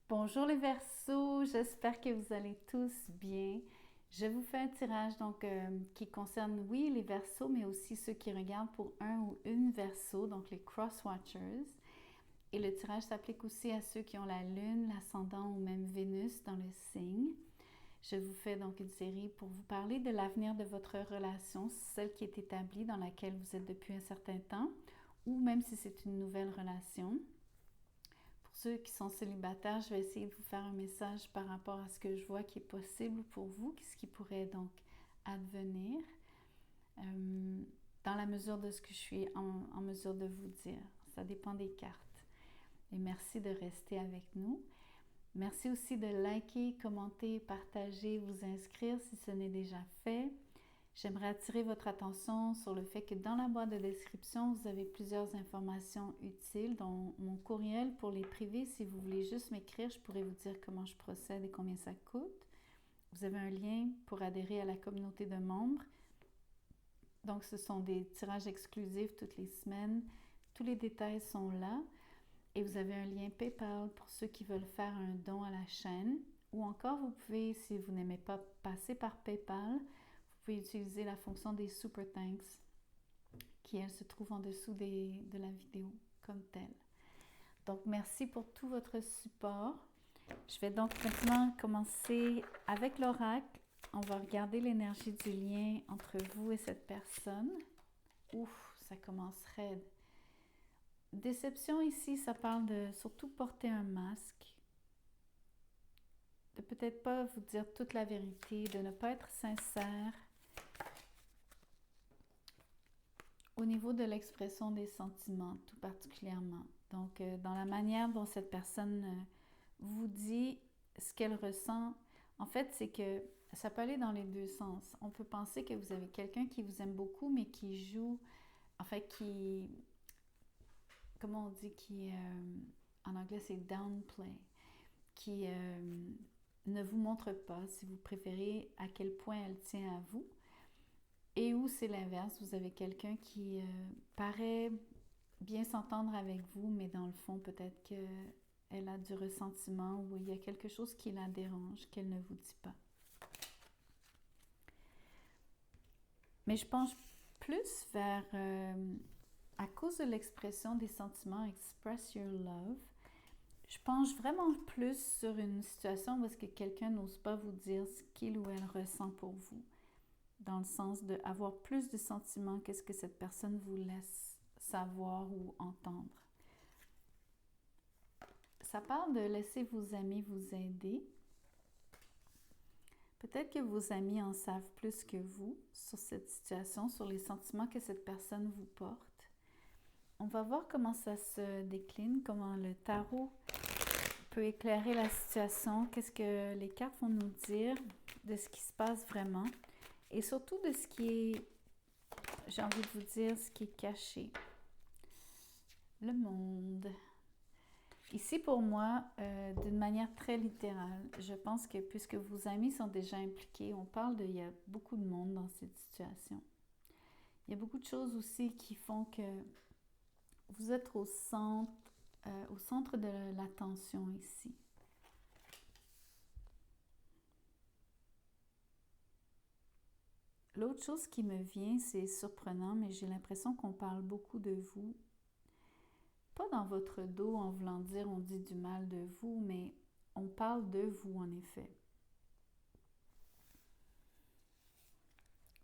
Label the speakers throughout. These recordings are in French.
Speaker 1: Bonjour les Verseaux, j'espère que vous allez tous bien. Je vous fais un tirage qui concerne, oui, les Verseaux, mais aussi ceux qui regardent pour un ou une Verseau, donc les Cross-Watchers. Et le tirage s'applique aussi à ceux qui ont la Lune, l'Ascendant ou même Vénus dans le signe. Je vous fais donc une série pour vous parler de l'avenir de votre relation, celle qui est établie, dans laquelle vous êtes depuis un certain temps, ou même si c'est une nouvelle relation. Pour ceux qui sont célibataires, je vais essayer de vous faire un message par rapport à ce que je vois qui est possible pour vous, ce qui pourrait donc advenir, dans la mesure de ce que je suis en mesure de vous dire. Ça dépend des cartes. Et merci de rester avec nous. Merci aussi de liker, commenter, partager, vous inscrire si ce n'est déjà fait. J'aimerais attirer votre attention sur le fait que dans la boîte de description, vous avez plusieurs informations utiles, dont mon courriel pour les privés. Si vous voulez juste m'écrire, je pourrais vous dire comment je procède et combien ça coûte. Vous avez un lien pour adhérer à la communauté de membres. Donc, ce sont des tirages exclusifs toutes les semaines. Tous les détails sont là. Et vous avez un lien PayPal pour ceux qui veulent faire un don à la chaîne. Ou encore, vous pouvez, si vous n'aimez pas passer par PayPal, vous pouvez utiliser la fonction des Super Thanks qui, elle, se trouve en dessous de la vidéo comme telle. Donc, merci pour tout votre support. Je vais donc maintenant commencer avec l'oracle. On va regarder l'énergie du lien entre vous et cette personne. Ouf, ça commence raide. Déception ici, ça parle de surtout porter un masque, de peut-être pas vous dire toute la vérité, de ne pas être sincère au niveau de l'expression des sentiments, tout particulièrement. Donc, dans la manière dont cette personne vous dit ce qu'elle ressent, en fait, c'est que ça peut aller dans les deux sens. On peut penser que vous avez quelqu'un qui vous aime beaucoup, mais qui joue, en fait, comment on dit, en anglais, c'est downplay, qui ne vous montre pas, si vous préférez, à quel point elle tient à vous. Et où c'est l'inverse, vous avez quelqu'un qui paraît bien s'entendre avec vous, mais dans le fond, peut-être qu'elle a du ressentiment ou il y a quelque chose qui la dérange, qu'elle ne vous dit pas. Mais je penche plus vers, à cause de l'expression des sentiments, express your love, je penche vraiment plus sur une situation où est-ce que quelqu'un n'ose pas vous dire ce qu'il ou elle ressent pour vous, dans le sens d'avoir plus de sentiments qu'est-ce que cette personne vous laisse savoir ou entendre. Ça parle de laisser vos amis vous aider. Peut-être que vos amis en savent plus que vous sur cette situation, sur les sentiments que cette personne vous porte. On va voir comment ça se décline, comment le tarot peut éclairer la situation, qu'est-ce que les cartes vont nous dire de ce qui se passe vraiment et surtout de ce qui est, j'ai envie de vous dire, ce qui est caché. Le monde. Ici, pour moi, d'une manière très littérale, je pense que puisque vos amis sont déjà impliqués, on parle il y a beaucoup de monde dans cette situation. Il y a beaucoup de choses aussi qui font que vous êtes au centre de l'attention ici. L'autre chose qui me vient, c'est surprenant, mais j'ai l'impression qu'on parle beaucoup de vous. Pas dans votre dos en voulant dire on dit du mal de vous, mais on parle de vous en effet.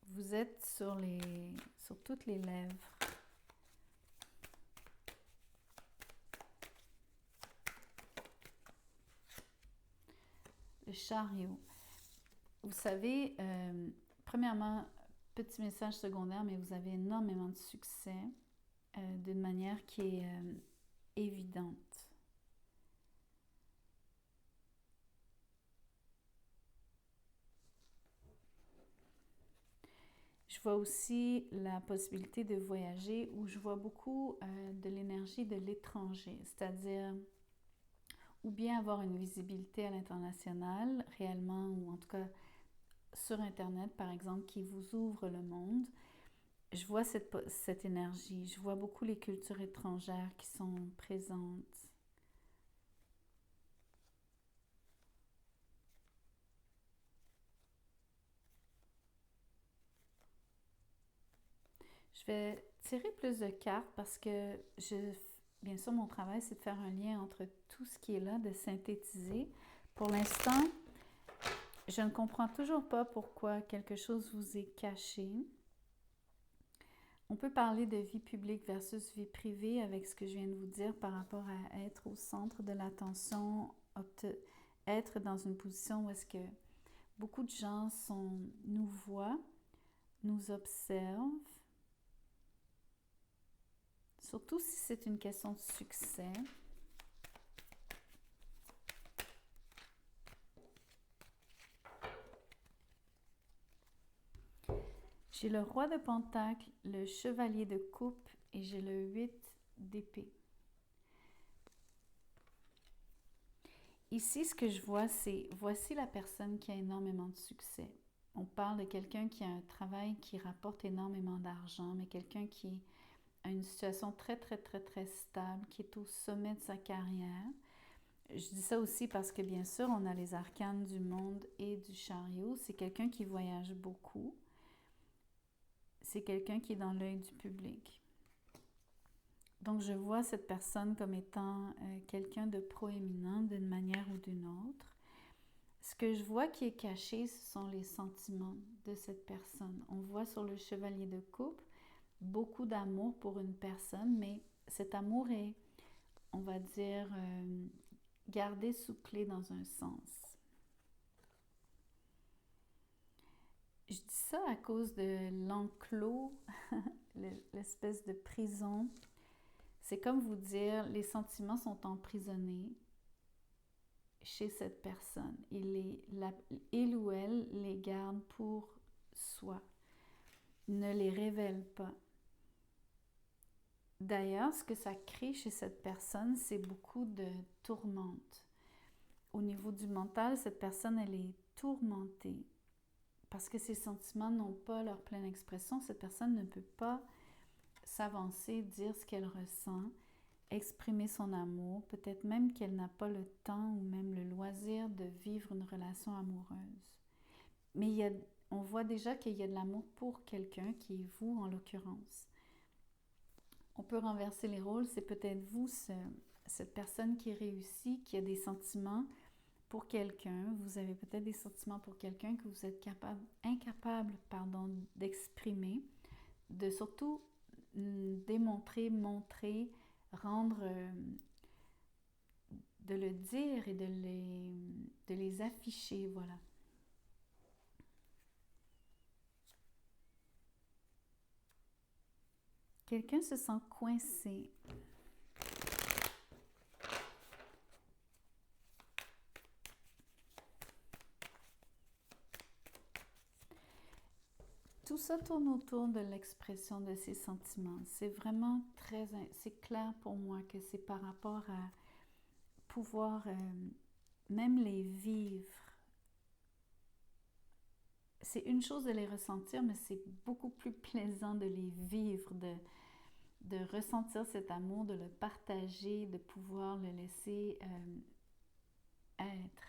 Speaker 1: Vous êtes sur toutes les lèvres. Le chariot. Vous savez, premièrement, petit message secondaire, mais vous avez énormément de succès d'une manière qui est évidente. Je vois aussi la possibilité de voyager où je vois beaucoup de l'énergie de l'étranger, c'est-à-dire ou bien avoir une visibilité à l'international réellement, ou en tout cas sur Internet par exemple, qui vous ouvre le monde. Je vois cette énergie, je vois beaucoup les cultures étrangères qui sont présentes. Je vais tirer plus de cartes parce que bien sûr, mon travail, c'est de faire un lien entre tout ce qui est là, de synthétiser. Pour l'instant, je ne comprends toujours pas pourquoi quelque chose vous est caché. On peut parler de vie publique versus vie privée avec ce que je viens de vous dire par rapport à être au centre de l'attention, être dans une position où est-ce que beaucoup de gens nous voient, nous observent, surtout si c'est une question de succès. J'ai le roi de Pentacle, le chevalier de coupe et j'ai le 8 d'épée. Ici, ce que je vois, c'est voici la personne qui a énormément de succès. On parle de quelqu'un qui a un travail qui rapporte énormément d'argent, mais quelqu'un qui a une situation très, très, très, très stable, qui est au sommet de sa carrière. Je dis ça aussi parce que, bien sûr, on a les arcanes du monde et du chariot. C'est quelqu'un qui voyage beaucoup. C'est quelqu'un qui est dans l'œil du public. Donc, je vois cette personne comme étant quelqu'un de proéminent d'une manière ou d'une autre. Ce que je vois qui est caché, ce sont les sentiments de cette personne. On voit sur le chevalier de coupe beaucoup d'amour pour une personne, mais cet amour est, on va dire, gardé sous clé dans un sens. Je dis ça à cause de l'enclos, l'espèce de prison. C'est comme vous dire, les sentiments sont emprisonnés chez cette personne. Il ou elle les garde pour soi, ne les révèle pas. D'ailleurs, ce que ça crée chez cette personne, c'est beaucoup de tourmente. Au niveau du mental, cette personne, elle est tourmentée parce que ses sentiments n'ont pas leur pleine expression. Cette personne ne peut pas s'avancer, dire ce qu'elle ressent, exprimer son amour, peut-être même qu'elle n'a pas le temps ou même le loisir de vivre une relation amoureuse. Mais on voit déjà qu'il y a de l'amour pour quelqu'un qui est vous en l'occurrence. On peut renverser les rôles, c'est peut-être vous, cette personne qui réussit, qui a des sentiments pour quelqu'un. Vous avez peut-être des sentiments pour quelqu'un que vous êtes incapable d'exprimer, de surtout démontrer, montrer, rendre, de le dire et de les afficher, voilà. Quelqu'un se sent coincé. Tout ça tourne autour de l'expression de ses sentiments. C'est vraiment c'est clair pour moi que c'est par rapport à pouvoir même les vivre. C'est une chose de les ressentir, mais c'est beaucoup plus plaisant de les vivre, de ressentir cet amour, de le partager, de pouvoir le laisser être.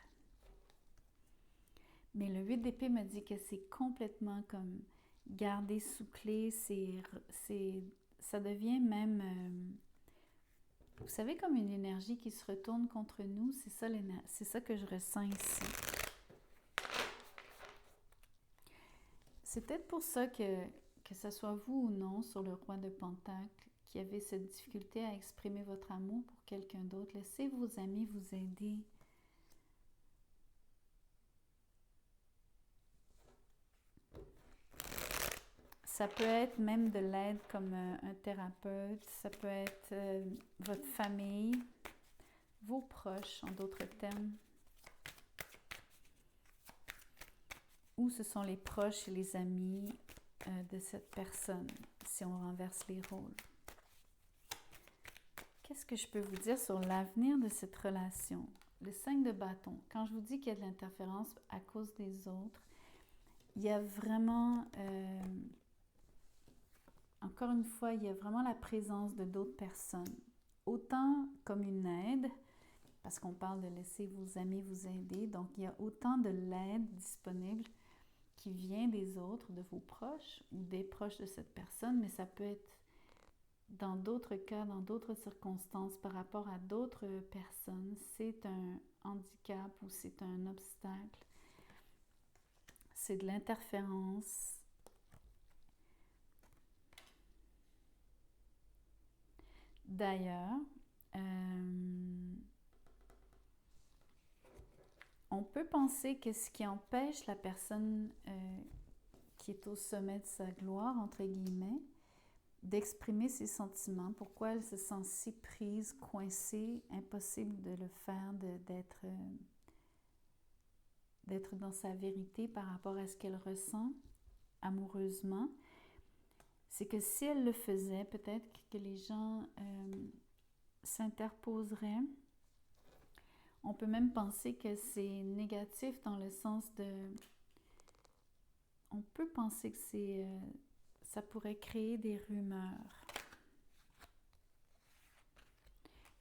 Speaker 1: Mais le 8 d'épée me dit que c'est complètement comme gardé sous clé, ça devient même, vous savez, comme une énergie qui se retourne contre nous, c'est ça que je ressens ici. C'est peut-être pour ça que ce soit vous ou non sur le roi de Pentacle qui avez cette difficulté à exprimer votre amour pour quelqu'un d'autre. Laissez vos amis vous aider. Ça peut être même de l'aide comme un thérapeute, ça peut être votre famille, vos proches en d'autres termes. Ou ce sont les proches et les amis de cette personne, si on renverse les rôles. Qu'est-ce que je peux vous dire sur l'avenir de cette relation? Le 5 de bâton. Quand je vous dis qu'il y a de l'interférence à cause des autres, il y a vraiment, encore une fois, il y a vraiment la présence de d'autres personnes. Autant comme une aide, parce qu'on parle de laisser vos amis vous aider, donc il y a autant de l'aide disponible qui vient des autres, de vos proches ou des proches de cette personne, mais ça peut être dans d'autres cas, dans d'autres circonstances, par rapport à d'autres personnes, c'est un handicap ou c'est un obstacle. C'est de l'interférence. D'ailleurs, on peut penser que ce qui empêche la personne qui est au sommet de sa gloire, entre guillemets, d'exprimer ses sentiments, pourquoi elle se sent si prise, coincée, impossible de le faire, d'être dans sa vérité par rapport à ce qu'elle ressent amoureusement, c'est que si elle le faisait, peut-être que les gens s'interposeraient. On peut même penser que c'est négatif dans le sens de... On peut penser que ça pourrait créer des rumeurs.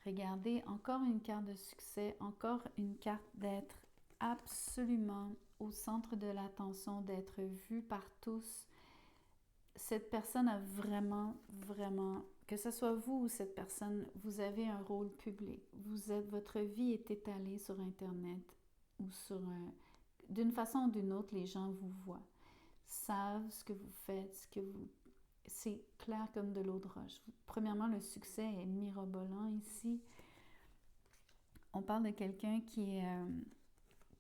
Speaker 1: Regardez, encore une carte de succès, encore une carte d'être absolument au centre de l'attention, d'être vue par tous. Cette personne a vraiment, que ce soit vous ou cette personne, vous avez un rôle public. Votre vie est étalée sur Internet ou d'une façon ou d'une autre, les gens vous voient, savent ce que vous faites, c'est clair comme de l'eau de roche. Premièrement, le succès est mirobolant ici. On parle de quelqu'un qui a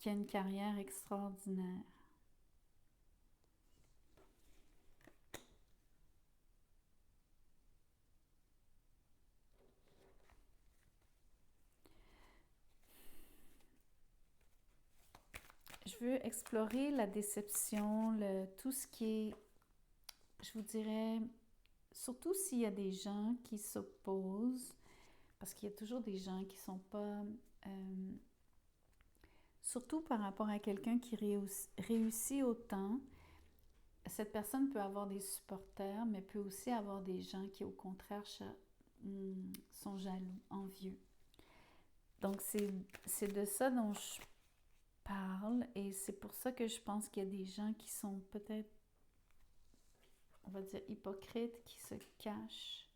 Speaker 1: une carrière extraordinaire. Je veux explorer la déception, tout ce qui est, je vous dirais, surtout s'il y a des gens qui s'opposent, parce qu'il y a toujours des gens qui ne sont pas... surtout par rapport à quelqu'un qui réussit autant, cette personne peut avoir des supporters, mais peut aussi avoir des gens qui, au contraire, sont jaloux, envieux. Donc, c'est de ça dont je parle, et c'est pour ça que je pense qu'il y a des gens qui sont peut-être, on va dire, hypocrites, qui se cachent.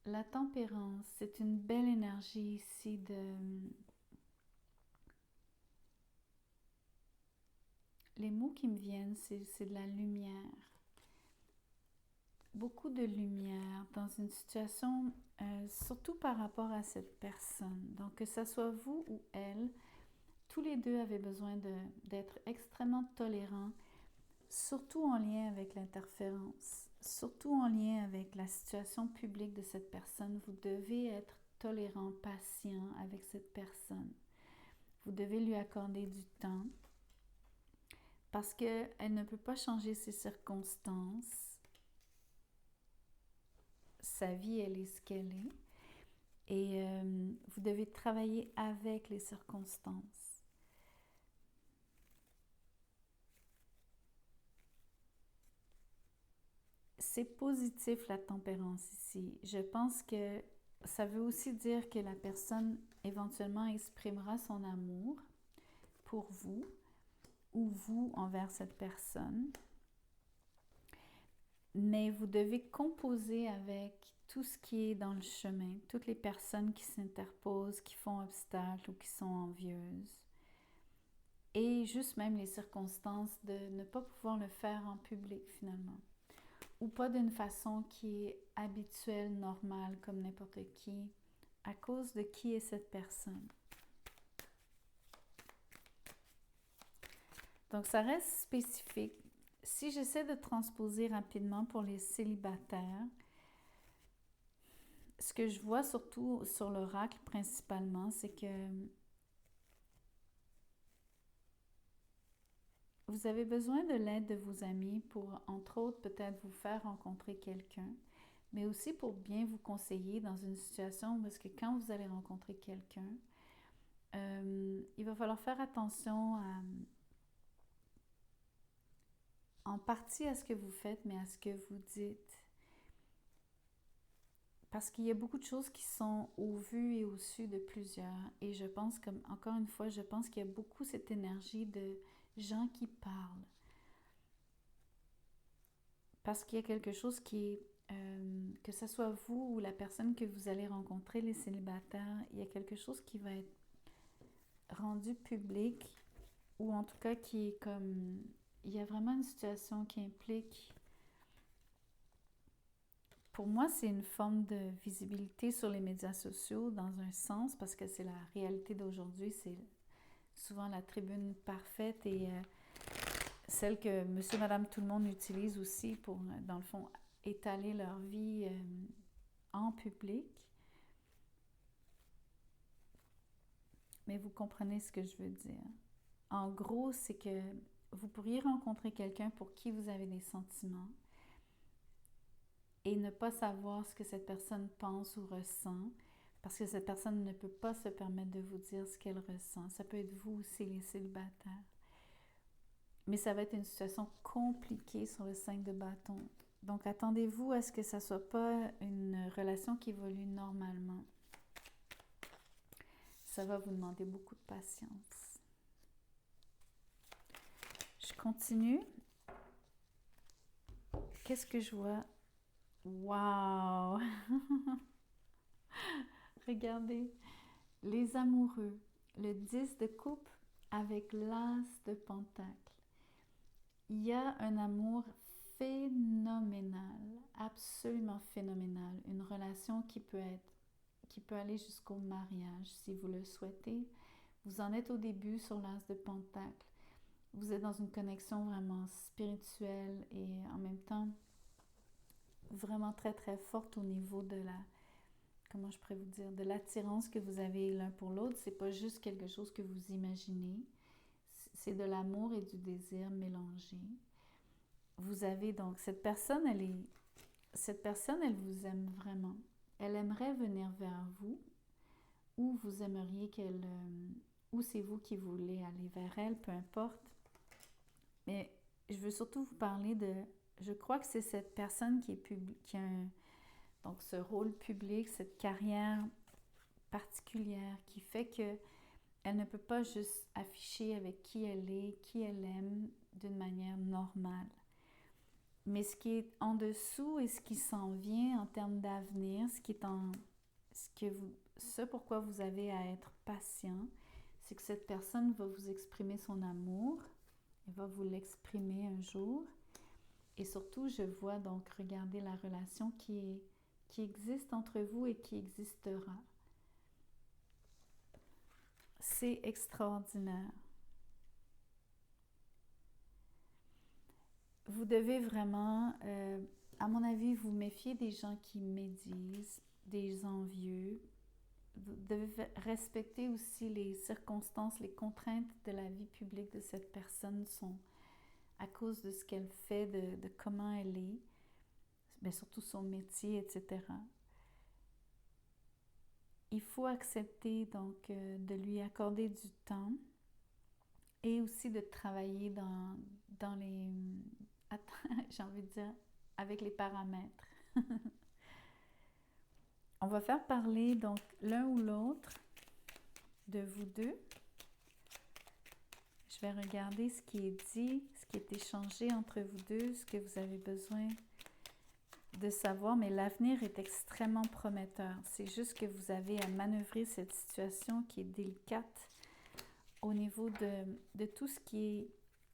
Speaker 1: La tempérance, c'est une belle énergie ici de... Les mots qui me viennent, c'est de la lumière. Beaucoup de lumière dans une situation, surtout par rapport à cette personne. Donc, que ce soit vous ou elle, tous les deux avaient besoin d'être extrêmement tolérants, surtout en lien avec l'interférence, surtout en lien avec la situation publique de cette personne. Vous devez être tolérant, patient avec cette personne. Vous devez lui accorder du temps parce qu'elle ne peut pas changer ses circonstances. Sa vie, elle est ce qu'elle est. Et vous devez travailler avec les circonstances. C'est positif la tempérance ici. Je pense que ça veut aussi dire que la personne éventuellement exprimera son amour pour vous ou vous envers cette personne. Mais vous devez composer avec tout ce qui est dans le chemin, toutes les personnes qui s'interposent, qui font obstacle ou qui sont envieuses. Et juste même les circonstances de ne pas pouvoir le faire en public finalement. Ou pas d'une façon qui est habituelle, normale, comme n'importe qui, à cause de qui est cette personne. Donc, ça reste spécifique. Si j'essaie de transposer rapidement pour les célibataires, ce que je vois surtout sur l'oracle principalement, c'est que vous avez besoin de l'aide de vos amis pour, entre autres, peut-être vous faire rencontrer quelqu'un, mais aussi pour bien vous conseiller dans une situation parce que quand vous allez rencontrer quelqu'un, il va falloir faire attention en partie à ce que vous faites, mais à ce que vous dites. parce qu'il y a beaucoup de choses qui sont au vu et au su de plusieurs. Et je pense, comme encore une fois, je pense qu'il y a beaucoup cette énergie de gens qui parlent. Parce qu'il y a quelque chose qui est, que ce soit vous ou la personne que vous allez rencontrer, les célibataires, il y a quelque chose qui va être rendu public, ou en tout cas qui est comme... Il y a vraiment une situation qui implique... Pour moi, c'est une forme de visibilité sur les médias sociaux dans un sens, parce que c'est la réalité d'aujourd'hui, c'est souvent la tribune parfaite et celle que monsieur, madame, tout le monde utilise aussi pour, dans le fond, étaler leur vie en public. Mais vous comprenez ce que je veux dire. En gros, c'est que vous pourriez rencontrer quelqu'un pour qui vous avez des sentiments et ne pas savoir ce que cette personne pense ou ressent, parce que cette personne ne peut pas se permettre de vous dire ce qu'elle ressent. Ça peut être vous aussi, les célibataires. Mais ça va être une situation compliquée sur le 5 de bâton. Donc, attendez-vous à ce que ça ne soit pas une relation qui évolue normalement. Ça va vous demander beaucoup de patience. Je continue. Qu'est-ce que je vois? Wow! Regardez, les amoureux, le 10 de coupe avec l'as de pentacle. Il y a un amour phénoménal, absolument phénoménal, une relation qui peut aller jusqu'au mariage si vous le souhaitez. Vous en êtes au début sur l'as de pentacle. Vous êtes dans une connexion vraiment spirituelle et en même temps vraiment très très forte au niveau de la, comment je pourrais vous dire, de l'attirance que vous avez l'un pour l'autre. C'est pas juste quelque chose que vous imaginez, c'est de l'amour et du désir mélangés. Vous avez donc cette personne, elle vous aime vraiment. Elle aimerait venir vers vous, ou vous aimeriez qu'elle, ou c'est vous qui voulez aller vers elle, peu importe. Mais je veux surtout vous parler de, je crois que c'est cette personne qui a donc ce rôle public, cette carrière particulière qui fait que elle ne peut pas juste afficher avec qui elle est, qui elle aime d'une manière normale. Mais ce qui est en dessous et ce qui s'en vient en termes d'avenir, ce pourquoi vous avez à être patient, c'est que cette personne va vous exprimer son amour, elle va vous l'exprimer un jour. Et surtout, je vois donc, regardez la relation qui existe entre vous et qui existera. C'est extraordinaire. Vous devez vraiment, à mon avis, vous méfier des gens qui médisent, des envieux. Vous devez respecter aussi les circonstances, les contraintes de la vie publique de cette personne sont à cause de ce qu'elle fait, de comment elle est, mais surtout son métier, etc. Il faut accepter donc de lui accorder du temps et aussi de travailler dans les... j'ai envie de dire, avec les paramètres. On va faire parler donc l'un ou l'autre de vous deux. Je vais regarder ce qui est dit, ce qui est échangé entre vous deux, ce que vous avez besoin de savoir, mais l'avenir est extrêmement prometteur. C'est juste que vous avez à manœuvrer cette situation qui est délicate au niveau de tout ce qui est...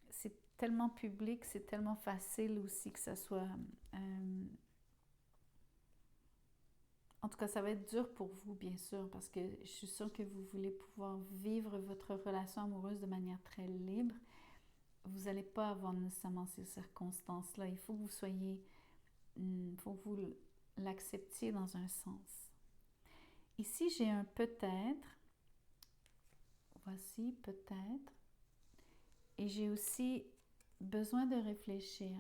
Speaker 1: C'est tellement public, c'est tellement facile aussi que ça soit... en tout cas, ça va être dur pour vous, bien sûr, parce que je suis sûre que vous voulez pouvoir vivre votre relation amoureuse de manière très libre. Vous n'allez pas avoir nécessairement ces circonstances-là. Il faut que vous soyez... Il faut que vous l'acceptiez dans un sens. Ici, j'ai un peut-être. Voici, peut-être. Et j'ai aussi besoin de réfléchir.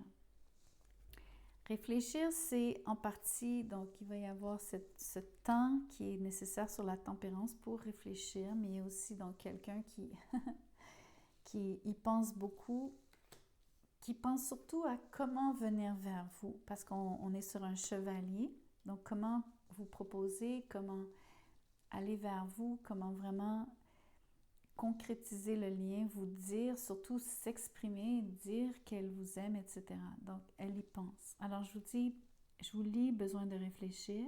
Speaker 1: Réfléchir, c'est en partie, donc il va y avoir ce temps qui est nécessaire sur la tempérance pour réfléchir, mais il y a aussi donc quelqu'un qui y pense beaucoup, qui pense surtout à comment venir vers vous, parce qu'on est sur un chevalier, donc comment vous proposer, comment aller vers vous, comment vraiment concrétiser le lien, vous dire, surtout s'exprimer, dire qu'elle vous aime, etc. Donc, elle y pense. Alors, je vous lis, besoin de réfléchir.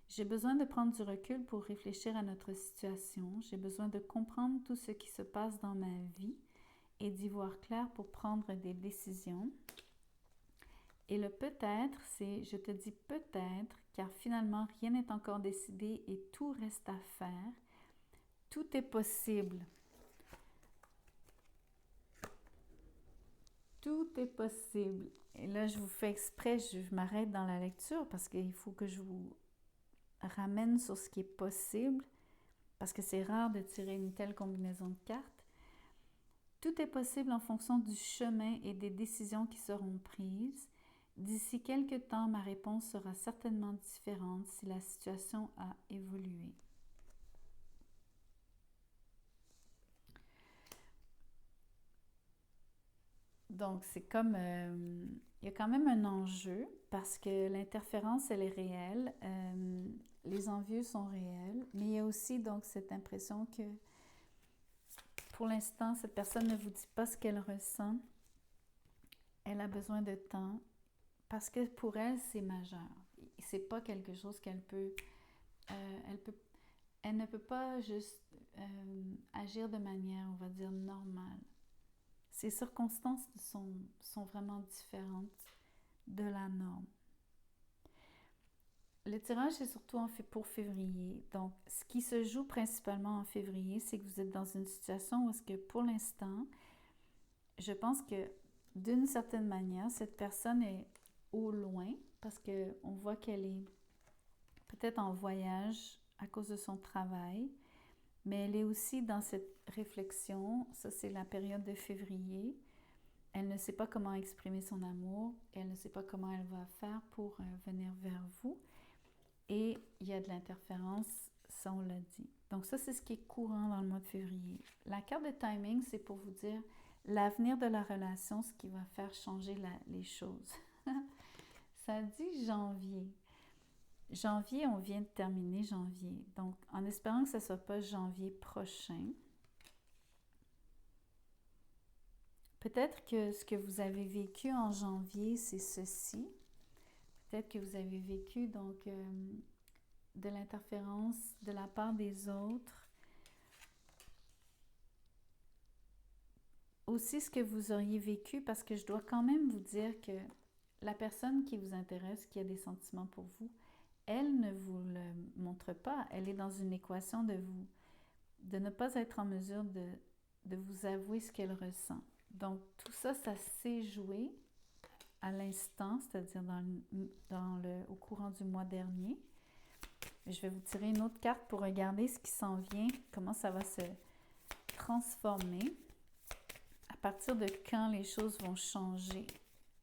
Speaker 1: J'ai besoin de prendre du recul pour réfléchir à notre situation. J'ai besoin de comprendre tout ce qui se passe dans ma vie et d'y voir clair pour prendre des décisions. Et le peut-être, c'est je te dis peut-être, car finalement rien n'est encore décidé et tout reste à faire. Tout est possible. Tout est possible. Et là, je vous fais exprès, je m'arrête dans la lecture parce qu'il faut que je vous ramène sur ce qui est possible, parce que c'est rare de tirer une telle combinaison de cartes. Tout est possible en fonction du chemin et des décisions qui seront prises. D'ici quelques temps, ma réponse sera certainement différente si la situation a évolué. Donc, c'est comme, il y a quand même un enjeu parce que l'interférence, elle est réelle, les envieux sont réels, mais il y a aussi donc cette impression que pour l'instant, cette personne ne vous dit pas ce qu'elle ressent, elle a besoin de temps parce que pour elle, c'est majeur. C'est pas quelque chose qu'elle peut, elle ne peut pas juste agir de manière, on va dire, normale. Ces circonstances sont vraiment différentes de la norme. Le tirage est surtout pour février. Donc, ce qui se joue principalement en février, c'est que vous êtes dans une situation où est-ce que pour l'instant, je pense que d'une certaine manière, cette personne est au loin parce qu'on voit qu'elle est peut-être en voyage à cause de son travail, mais elle est aussi dans cette réflexion. Ça, c'est la période de février. Elle ne sait pas comment exprimer son amour. Elle ne sait pas comment elle va faire pour venir vers vous. Et il y a de l'interférence, ça on l'a dit. Donc ça, c'est ce qui est courant dans le mois de février. La carte de timing, c'est pour vous dire l'avenir de la relation, ce qui va faire changer les choses. Ça dit janvier. Janvier, on vient de terminer janvier. Donc, en espérant que ce ne soit pas janvier prochain, peut-être que ce que vous avez vécu en janvier, c'est ceci. Peut-être que vous avez vécu donc de l'interférence de la part des autres. Aussi ce que vous auriez vécu, parce que je dois quand même vous dire que la personne qui vous intéresse, qui a des sentiments pour vous, elle ne vous le montre pas. Elle est dans une équation de ne pas être en mesure de vous avouer ce qu'elle ressent. Donc tout ça, ça s'est joué à l'instant, c'est-à-dire au courant du mois dernier. Je vais vous tirer une autre carte pour regarder ce qui s'en vient, comment ça va se transformer. À partir de quand les choses vont changer?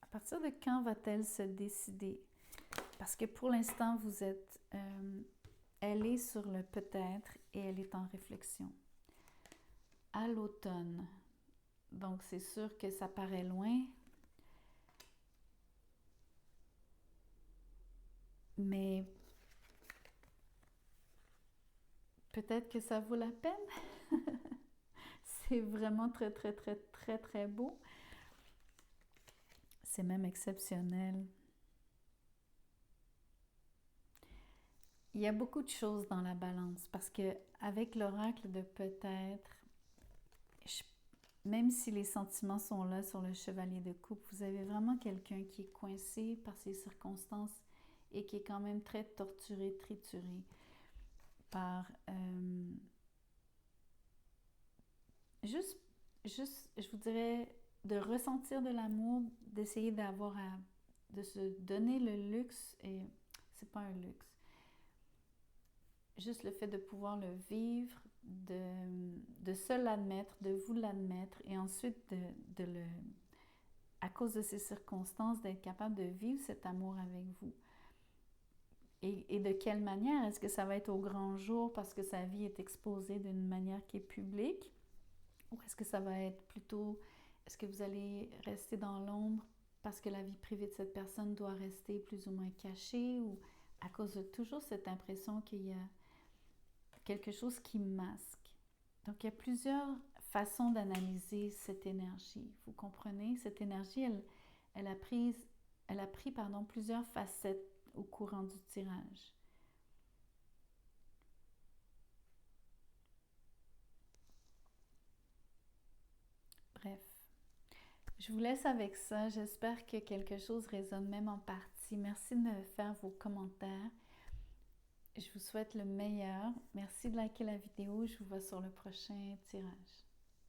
Speaker 1: À partir de quand va-t-elle se décider? Parce que pour l'instant, elle est sur le peut-être et elle est en réflexion. À l'automne. Donc, c'est sûr que ça paraît loin. Mais peut-être que ça vaut la peine. C'est vraiment très, très, très, très, très beau. C'est même exceptionnel. Il y a beaucoup de choses dans la balance parce que avec l'oracle de peut-être, même si les sentiments sont là sur le chevalier de coupe, vous avez vraiment quelqu'un qui est coincé par ses circonstances et qui est quand même très torturé, trituré par juste, je vous dirais, de ressentir de l'amour, d'essayer de se donner le luxe, et c'est pas un luxe, juste le fait de pouvoir le vivre, de se l'admettre, de vous l'admettre, et ensuite à cause de ces circonstances, d'être capable de vivre cet amour avec vous. Et de quelle manière? Est-ce que ça va être au grand jour parce que sa vie est exposée d'une manière qui est publique? Ou est-ce que ça va être plutôt, est-ce que vous allez rester dans l'ombre parce que la vie privée de cette personne doit rester plus ou moins cachée? Ou à cause de toujours cette impression qu'il y a quelque chose qui masque. Donc, il y a plusieurs façons d'analyser cette énergie. Vous comprenez? Cette énergie, elle a pris plusieurs facettes au courant du tirage. Bref, je vous laisse avec ça. J'espère que quelque chose résonne même en partie. Merci de me faire vos commentaires. Je vous souhaite le meilleur. Merci de liker la vidéo. Je vous vois sur le prochain tirage.